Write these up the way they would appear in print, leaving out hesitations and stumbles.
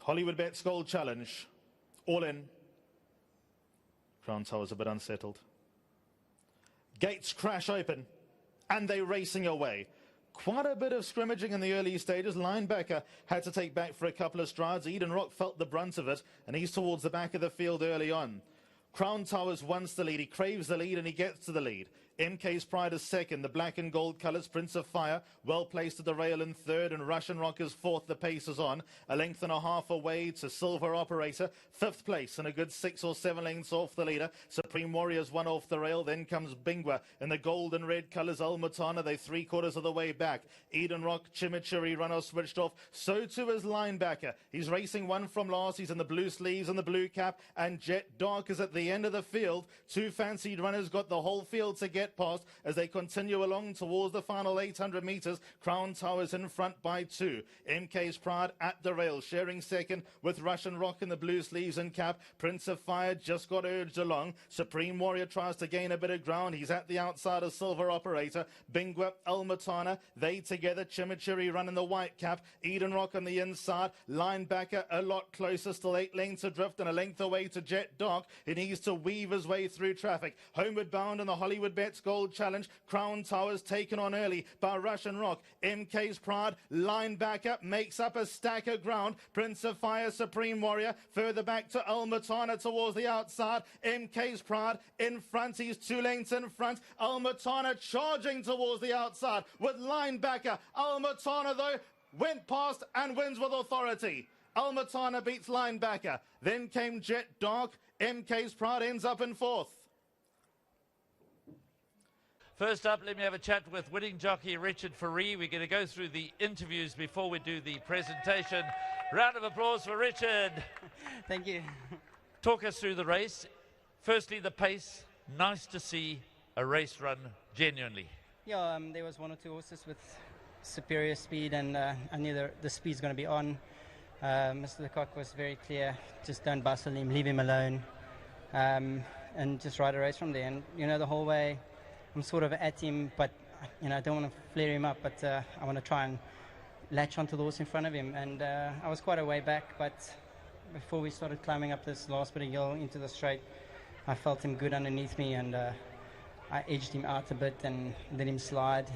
Hollywoodbets Gold Challenge. All in. Crown Tower's a bit unsettled. Gates crash open, and they're racing away. Quite a bit of scrimmaging in the early stages. Linebacker had to take back for a couple of strides. Eden Rock felt the brunt of it, and he's towards the back of the field early on. Crown Towers wants the lead. He craves the lead, and he gets to the lead. MK's Pride is second. The black and gold colours, Prince of Fire, well placed at the rail in third, and Russian Rock is fourth. The pace is on. A length and a half away to Silver Operator, fifth place, and a good 6 or 7 lengths off the leader. Supreme Warriors one off the rail. Then comes Bingwa in the gold and red colours. Muthana, they 3/4 of the way back. Eden Rock, Chimichurri runner switched off. So too is Linebacker. He's racing one from last. He's in the blue sleeves and the blue cap. And Jet Dark is at the end of the field. Two fancied runners got the whole field to get past as they continue along towards the final 800 metres. Crown Towers in front by 2. MK's Pride at the rail, sharing second with Russian Rock in the blue sleeves and cap. Prince of Fire just got urged along. Supreme Warrior tries to gain a bit of ground. He's at the outside of Silver Operator. Bingwa, Muthana, they together. Chimichurri running the white cap. Eden Rock on the inside. Linebacker a lot closer, still 8 lengths adrift and a length away to Jet Dark. He needs to weave his way through traffic. Homeward bound in the Hollywoodbets Gold Challenge. Crown Towers taken on early by Russian Rock. MK's Pride, Linebacker makes up a stack of ground. Prince of Fire, Supreme Warrior further back to Muthana towards the outside. MK's Pride in front. He's 2 lengths in front. Muthana charging towards the outside with Linebacker. Muthana though went past and wins with authority. Muthana beats Linebacker. Then came Jet Dark. MK's Pride ends up in fourth. First up, let me have a chat with winning jockey Richard Fourie. We're going to go through the interviews before we do the presentation. Round of applause for Richard. Thank you. Talk us through the race. Firstly, the pace. Nice to see a race run genuinely. Yeah, there was 1 or 2 horses with superior speed, and I knew the speed's going to be on. Mr. Lecoq was very clear. Just don't bustle him, leave him alone, and just ride a race from there. And, you know, the whole way I'm sort of at him, but, you know, I don't want to flare him up, but I want to try and latch onto the horse in front of him. And I was quite a way back, but before we started climbing up this last bit of hill into the straight, I felt him good underneath me, and I edged him out a bit and let him slide,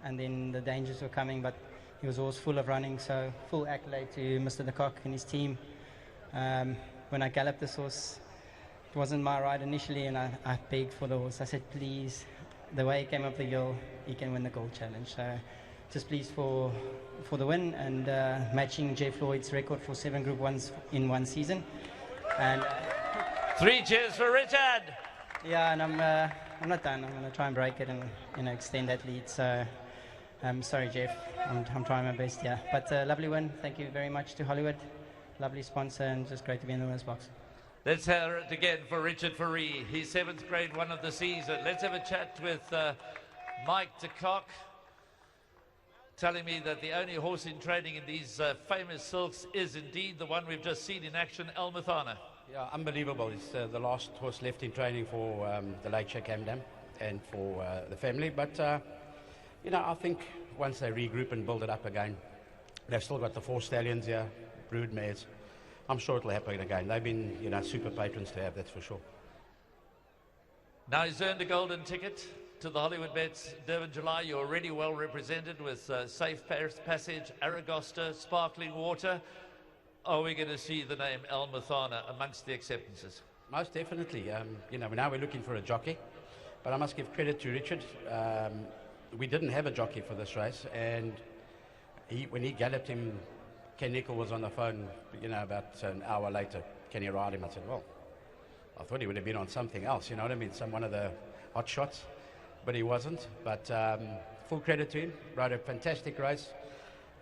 and then the dangers were coming, but he was always full of running, so full accolade to Mr. Lecoq and his team. When I galloped this horse, it wasn't my ride initially, and I begged for the horse. I said, please, the way he came up the hill, he can win the Gold Challenge. So just pleased for the win, and matching Jeff Lloyd's record for 7 Group 1s in 1 season. And 3 cheers for Richard. Yeah, and I'm not done. I'm going to try and break it and, you know, extend that lead. So I'm sorry, Jeff. I'm trying my best, yeah. But lovely win. Thank you very much to Hollywood. Lovely sponsor, and just great to be in the winner's box. Let's hear it again for Richard Fourie, his 7th grade 1 of the season. Let's have a chat with Mike de Kock, telling me that the only horse in training in these famous silks is indeed the one we've just seen in action, Muthana. Yeah, unbelievable. It's the last horse left in training for the late Sheikh Hamdan and for the family. But, you know, I think once they regroup and build it up again, they've still got the 4 stallions here, brood mares. I'm sure it'll happen again. They've been, you know, super patrons to have, that's for sure. Now he's earned a golden ticket to the Hollywoodbets Durban July. You're already well represented with Safe Passage, Aragosta, Sparkling Water. Are we going to see the name Muthana amongst the acceptances? Most definitely. You know, now we're looking for a jockey, but I must give credit to Richard. We didn't have a jockey for this race, and when he galloped him, Ken Nicol was on the phone, you know, about an hour later. Can you ride him? I said, well, I thought he would have been on something else, you know what I mean, one of the hot shots, but he wasn't. But full credit to him, rode a fantastic race.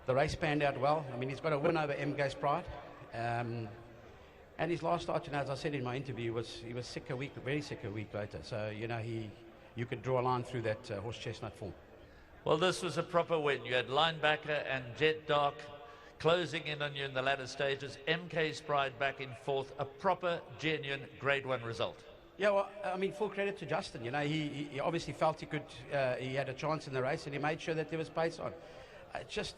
The race panned out well. I mean, he's got a win over MK's Pride. And his last start, you know, as I said in my interview, he was sick very sick a week later. So, you know, you could draw a line through that horse chestnut form. Well, this was a proper win. You had Linebacker and Jet Dark closing in on you in the latter stages. MK's Pride back in 4th. A proper, genuine Grade 1 result. Yeah, well, I mean, full credit to Justin. You know, he obviously felt he had a chance in the race, and he made sure that there was pace on. Just,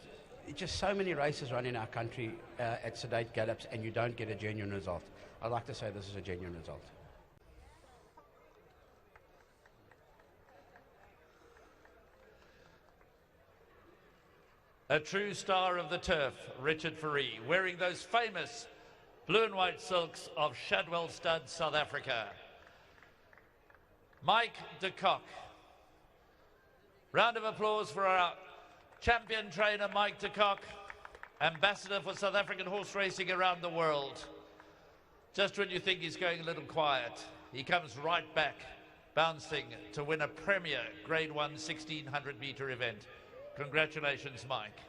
just so many races run in our country at sedate gallops, and you don't get a genuine result. I'd like to say this is a genuine result. A true star of the turf, Richard Fourie, wearing those famous blue and white silks of Shadwell Stud, South Africa. Mike de Kock. Round of applause for our champion trainer, Mike de Kock, ambassador for South African horse racing around the world. Just when you think he's going a little quiet, he comes right back, bouncing to win a premier Grade 1 1600 metre event. Congratulations, Mike.